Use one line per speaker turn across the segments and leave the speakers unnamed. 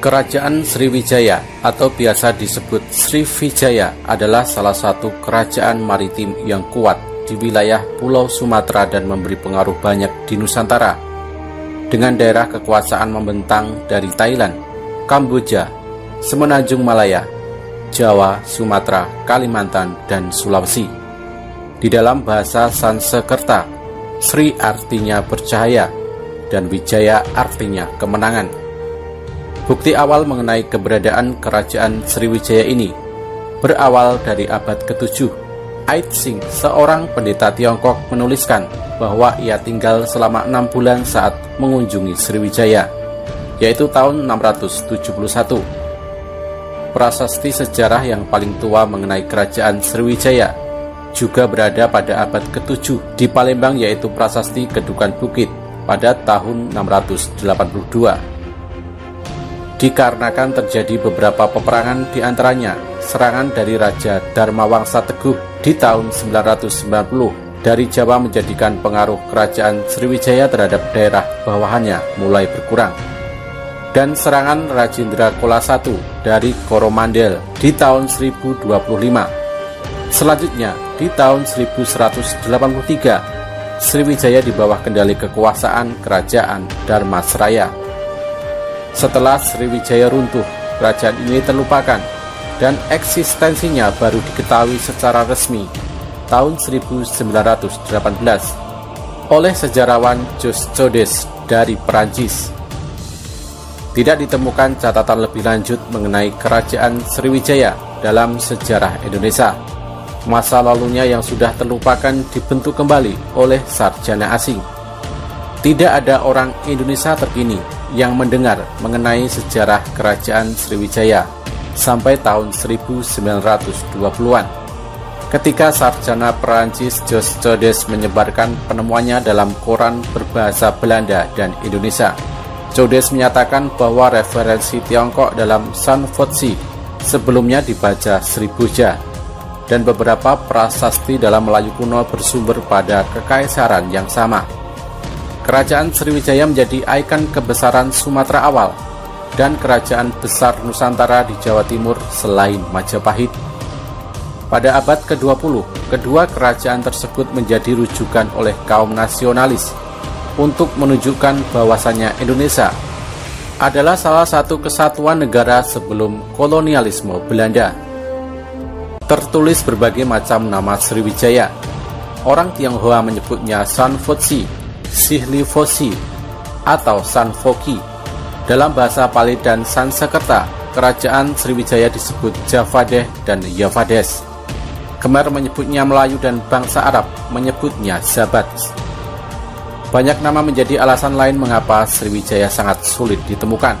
Kerajaan Sriwijaya atau biasa disebut Sriwijaya adalah salah satu kerajaan maritim yang kuat di wilayah Pulau Sumatera dan memberi pengaruh banyak di Nusantara. Dengan daerah kekuasaan membentang dari Thailand, Kamboja, Semenanjung Malaya, Jawa, Sumatera, Kalimantan, dan Sulawesi. Di dalam bahasa Sanskerta, Sri artinya bercahaya dan Wijaya artinya kemenangan. Bukti awal mengenai keberadaan kerajaan Sriwijaya ini berawal dari abad ke-7. Ait Sing, seorang pendeta Tiongkok, menuliskan bahwa ia tinggal selama 6 bulan saat mengunjungi Sriwijaya, yaitu tahun 671. Prasasti sejarah yang paling tua mengenai kerajaan Sriwijaya juga berada pada abad ke-7 di Palembang, yaitu Prasasti Kedukan Bukit pada tahun 682. Dikarenakan terjadi beberapa peperangan, diantaranya serangan dari Raja Dharmawangsa Teguh di tahun 990 dari Jawa, menjadikan pengaruh kerajaan Sriwijaya terhadap daerah bawahannya mulai berkurang, dan serangan Rajendra Chola I dari Coromandel di tahun 1025. Selanjutnya, di tahun 1183, Sriwijaya di bawah kendali kekuasaan kerajaan Dharmasraya. Setelah Sriwijaya runtuh, kerajaan ini terlupakan dan eksistensinya baru diketahui secara resmi tahun 1918 oleh sejarawan Jos Codes dari Perancis. Tidak ditemukan catatan lebih lanjut mengenai kerajaan Sriwijaya dalam sejarah Indonesia. Masa lalunya yang sudah terlupakan dibentuk kembali oleh sarjana asing. Tidak ada orang Indonesia terkini yang mendengar mengenai sejarah kerajaan Sriwijaya sampai tahun 1920-an, ketika sarjana Perancis Jos Codes menyebarkan penemuannya dalam koran berbahasa Belanda dan Indonesia. Codes menyatakan bahwa referensi Tiongkok dalam San Futsi sebelumnya dibaca Sriboja, dan beberapa prasasti dalam Melayu kuno bersumber pada kekaisaran yang sama. Kerajaan Sriwijaya menjadi ikon kebesaran Sumatera awal dan kerajaan besar Nusantara di Jawa Timur selain Majapahit. Pada abad ke-20, kedua kerajaan tersebut menjadi rujukan oleh kaum nasionalis untuk menunjukkan bahwasannya Indonesia adalah salah satu kesatuan negara sebelum kolonialisme Belanda. Tertulis berbagai macam nama Sriwijaya. Orang Tionghoa menyebutnya San Futsi, Sihlifosi, atau Sanfoki. Dalam bahasa Pali dan Sanskerta, kerajaan Sriwijaya disebut Javadeh dan Yavades. Khmer menyebutnya Melayu dan bangsa Arab menyebutnya Zabat. Banyak nama menjadi alasan lain mengapa Sriwijaya sangat sulit ditemukan.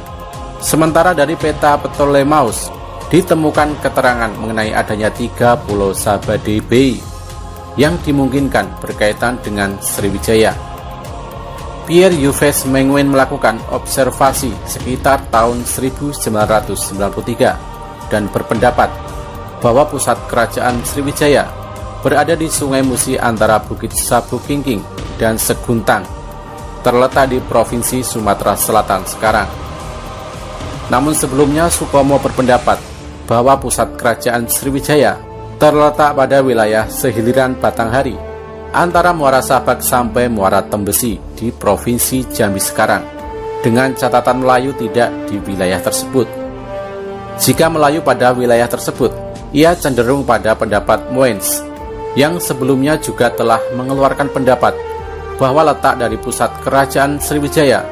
Sementara dari peta Ptolemeus ditemukan keterangan mengenai adanya 3 pulau Sabadeh Bay yang dimungkinkan berkaitan dengan Sriwijaya. Pierre Yves Mengwen melakukan observasi sekitar tahun 1993 dan berpendapat bahwa pusat kerajaan Sriwijaya berada di Sungai Musi antara Bukit Sabukingking dan Seguntang, terletak di Provinsi Sumatera Selatan sekarang. Namun sebelumnya Supomo berpendapat bahwa pusat kerajaan Sriwijaya terletak pada wilayah sehiliran Batanghari antara Muara Sabak sampai Muara Tembesi di Provinsi Jambi sekarang, dengan catatan Melayu tidak di wilayah tersebut. Jika Melayu pada wilayah tersebut, ia cenderung pada pendapat Moens, yang sebelumnya juga telah mengeluarkan pendapat bahwa letak dari pusat kerajaan Sriwijaya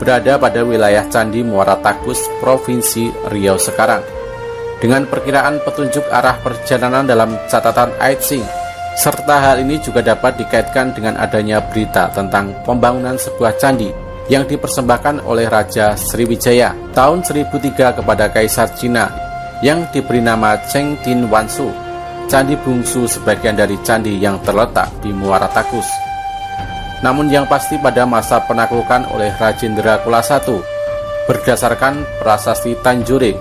berada pada wilayah Candi Muara Takus, Provinsi Riau sekarang. Dengan perkiraan petunjuk arah perjalanan dalam catatan Ait Sing, serta hal ini juga dapat dikaitkan dengan adanya berita tentang pembangunan sebuah candi yang dipersembahkan oleh Raja Sriwijaya tahun 1003 kepada Kaisar Cina yang diberi nama Cheng Tin Wansu, candi bungsu sebagian dari candi yang terletak di Muara Takus. Namun yang pasti pada masa penaklukan oleh Rajendra Chola I, berdasarkan prasasti Tanjore,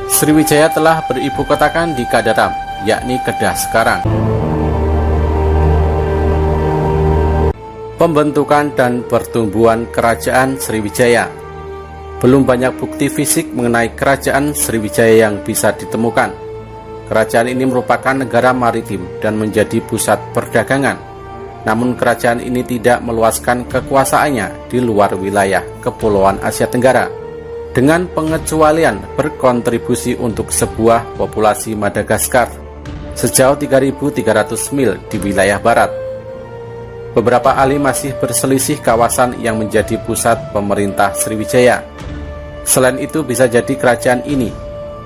Sriwijaya telah beribu kotakan di Kadaram, yakni Kedah sekarang. Pembentukan dan pertumbuhan kerajaan Sriwijaya. Belum banyak bukti fisik mengenai kerajaan Sriwijaya yang bisa ditemukan. Kerajaan ini merupakan negara maritim dan menjadi pusat perdagangan. Namun kerajaan ini tidak meluaskan kekuasaannya di luar wilayah Kepulauan Asia Tenggara, dengan pengecualian berkontribusi untuk sebuah populasi Madagaskar sejauh 3.300 mil di wilayah barat. Beberapa ahli masih berselisih kawasan yang menjadi pusat pemerintah Sriwijaya. Selain itu, bisa jadi kerajaan ini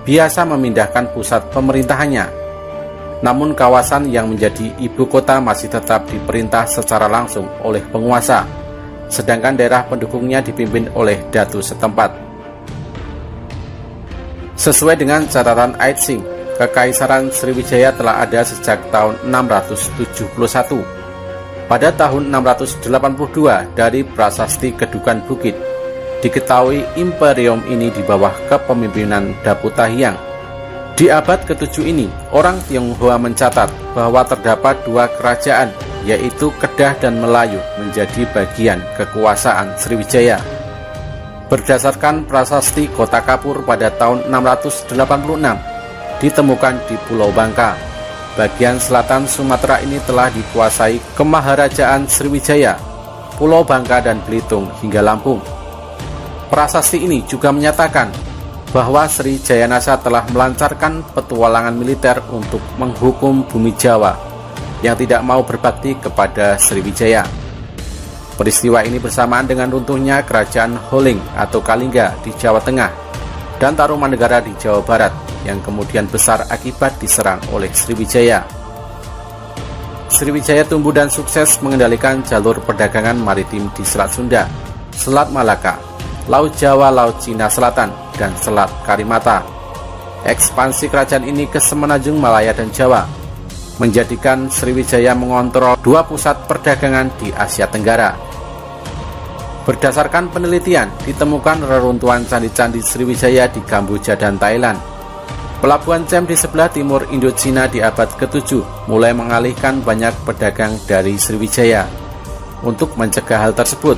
biasa memindahkan pusat pemerintahannya. Namun kawasan yang menjadi ibu kota masih tetap diperintah secara langsung oleh penguasa, sedangkan daerah pendukungnya dipimpin oleh datu setempat. Sesuai dengan catatan Aitsing, Kekaisaran Sriwijaya telah ada sejak tahun 671. Pada tahun 682 dari Prasasti Kedukan Bukit, diketahui imperium ini di bawah kepemimpinan Daputahiang. Di abad ke-7 ini, orang Tionghoa mencatat bahwa terdapat dua kerajaan, yaitu Kedah dan Melayu, menjadi bagian kekuasaan Sriwijaya. Berdasarkan Prasasti Kota Kapur pada tahun 686, ditemukan di Pulau Bangka. Bagian selatan Sumatera ini telah dikuasai Kemaharajaan Sriwijaya, Pulau Bangka dan Belitung hingga Lampung. Prasasti ini juga menyatakan bahwa Sri Jayanasa telah melancarkan petualangan militer untuk menghukum bumi Jawa yang tidak mau berbakti kepada Sriwijaya. Peristiwa ini bersamaan dengan runtuhnya Kerajaan Holling atau Kalingga di Jawa Tengah dan Tarumanegara di Jawa Barat yang kemudian besar akibat diserang oleh Sriwijaya. Sriwijaya tumbuh dan sukses mengendalikan jalur perdagangan maritim di Selat Sunda, Selat Malaka, Laut Jawa, Laut Cina Selatan, dan Selat Karimata. Ekspansi kerajaan ini ke Semenanjung Malaya dan Jawa menjadikan Sriwijaya mengontrol dua pusat perdagangan di Asia Tenggara. Berdasarkan penelitian, ditemukan reruntuhan candi-candi Sriwijaya di Kamboja dan Thailand. Pelabuhan Cem di sebelah timur Indochina di abad ke-7 mulai mengalihkan banyak pedagang dari Sriwijaya. Untuk mencegah hal tersebut,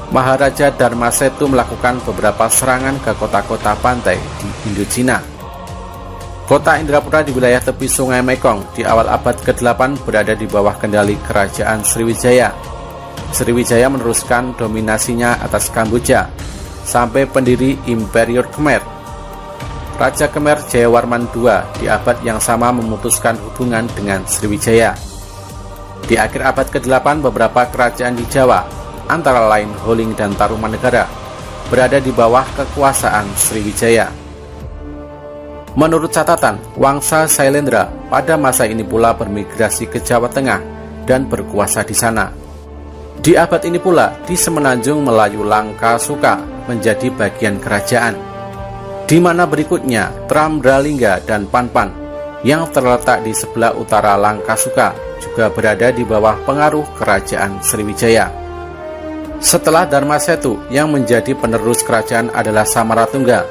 Maharaja Dharmasetu melakukan beberapa serangan ke kota-kota pantai di Indochina. Kota Indrapura di wilayah tepi Sungai Mekong di awal abad ke-8 berada di bawah kendali kerajaan Sriwijaya. Sriwijaya meneruskan dominasinya atas Kamboja sampai pendiri Imperium Khmer. Raja Khmer Jayawarman II di abad yang sama memutuskan hubungan dengan Sriwijaya. Di akhir abad ke-8, beberapa kerajaan di Jawa, antara lain Holling dan Tarumanegara, berada di bawah kekuasaan Sriwijaya. Menurut catatan, Wangsa Sailendra pada masa ini pula bermigrasi ke Jawa Tengah dan berkuasa di sana. Di abad ini pula, di Semenanjung Melayu Langkasuka menjadi bagian kerajaan, di mana berikutnya Tramdralingga dan Panpan yang terletak di sebelah utara Langkasuka juga berada di bawah pengaruh kerajaan Sriwijaya. Setelah Dharmasetu, yang menjadi penerus kerajaan adalah Samaratungga.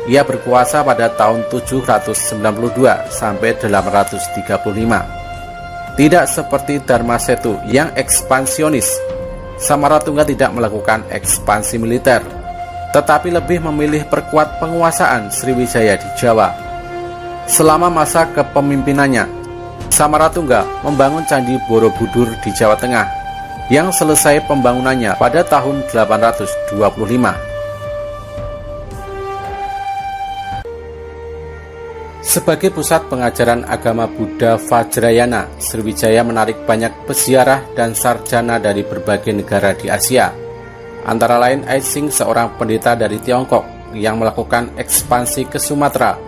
Ia berkuasa pada tahun 792 sampai 835. Tidak seperti Dharmasetu yang ekspansionis, Samaratungga tidak melakukan ekspansi militer, tetapi lebih memilih perkuat penguasaan Sriwijaya di Jawa. Selama masa kepemimpinannya, Samaratungga membangun Candi Borobudur di Jawa Tengah, yang selesai pembangunannya pada tahun 825. Sebagai pusat pengajaran agama Buddha Vajrayana, Sriwijaya menarik banyak peziarah dan sarjana dari berbagai negara di Asia. Antara lain Aitsing, seorang pendeta dari Tiongkok yang melakukan ekspansi ke Sumatera.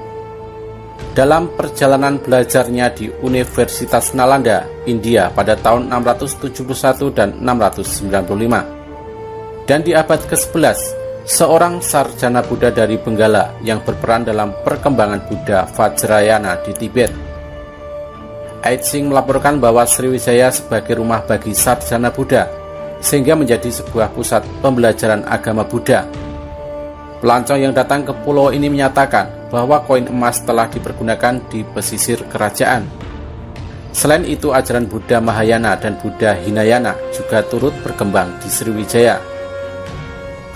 Dalam perjalanan belajarnya di Universitas Nalanda, India pada tahun 671 dan 695. Dan di abad ke-11, seorang sarjana Buddha dari Benggala yang berperan dalam perkembangan Buddha Vajrayana di Tibet. Aitsing melaporkan bahwa Sriwijaya sebagai rumah bagi sarjana Buddha, sehingga menjadi sebuah pusat pembelajaran agama Buddha. Pelancong yang datang ke pulau ini menyatakan bahwa koin emas telah dipergunakan di pesisir kerajaan. Selain itu, ajaran Buddha Mahayana dan Buddha Hinayana juga turut berkembang di Sriwijaya.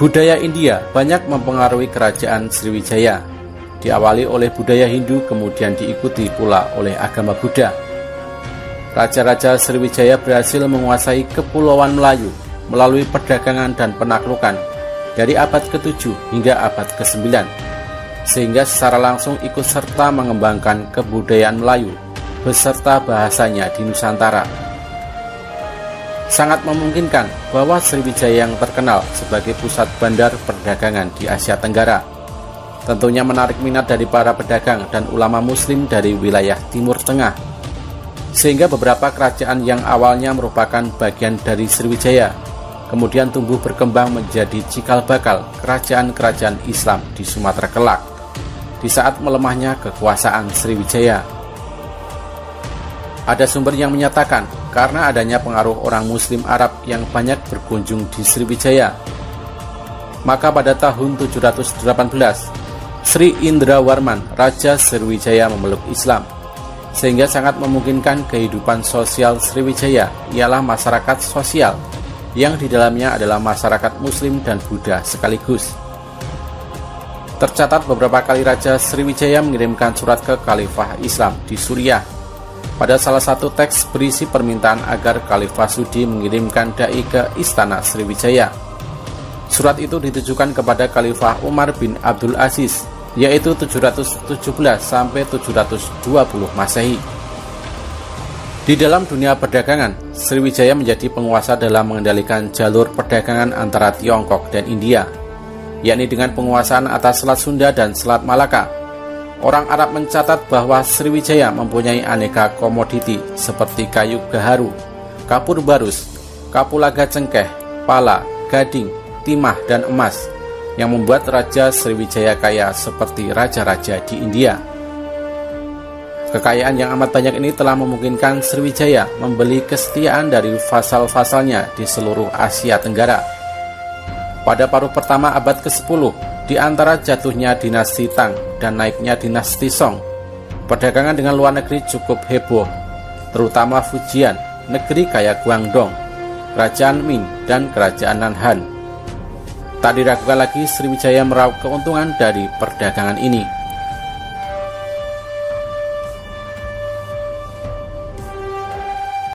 Budaya India banyak mempengaruhi kerajaan Sriwijaya. Diawali oleh budaya Hindu, kemudian diikuti pula oleh agama Buddha. Raja-raja Sriwijaya berhasil menguasai Kepulauan Melayu melalui perdagangan dan penaklukan dari abad ke-7 hingga abad ke-9, sehingga secara langsung ikut serta mengembangkan kebudayaan Melayu beserta bahasanya di Nusantara. Sangat memungkinkan bahwa Sriwijaya yang terkenal sebagai pusat bandar perdagangan di Asia Tenggara tentunya menarik minat dari para pedagang dan ulama muslim dari wilayah Timur Tengah, sehingga beberapa kerajaan yang awalnya merupakan bagian dari Sriwijaya kemudian tumbuh berkembang menjadi cikal bakal kerajaan-kerajaan Islam di Sumatera kelak di saat melemahnya kekuasaan Sriwijaya. Ada sumber yang menyatakan karena adanya pengaruh orang Muslim Arab yang banyak berkunjung di Sriwijaya, maka pada tahun 718 Sri Indrawarman, Raja Sriwijaya, memeluk Islam, sehingga sangat memungkinkan kehidupan sosial Sriwijaya ialah masyarakat sosial yang di dalamnya adalah masyarakat Muslim dan Buddha sekaligus. Tercatat beberapa kali Raja Sriwijaya mengirimkan surat ke Khalifah Islam di Suriah. Pada salah satu teks berisi permintaan agar Khalifah Sudi mengirimkan dai ke istana Sriwijaya. Surat itu ditujukan kepada Khalifah Umar bin Abdul Aziz, yaitu 717 sampai 720 Masehi. Di dalam dunia perdagangan, Sriwijaya menjadi penguasa dalam mengendalikan jalur perdagangan antara Tiongkok dan India, yakni dengan penguasaan atas Selat Sunda dan Selat Malaka. Orang Arab mencatat bahwa Sriwijaya mempunyai aneka komoditi seperti kayu gaharu, kapur barus, kapulaga cengkeh, pala, gading, timah, dan emas, yang membuat Raja Sriwijaya kaya seperti raja-raja di India. Kekayaan yang amat banyak ini telah memungkinkan Sriwijaya membeli kesetiaan dari vasal-vasalnya di seluruh Asia Tenggara. Pada paruh pertama abad ke-10, di antara jatuhnya dinasti Tang dan naiknya dinasti Song, perdagangan dengan luar negeri cukup heboh, terutama Fujian, negeri kaya Guangdong, Kerajaan Ming, dan Kerajaan Nanhan. Tak diragukan lagi Sriwijaya meraup keuntungan dari perdagangan ini.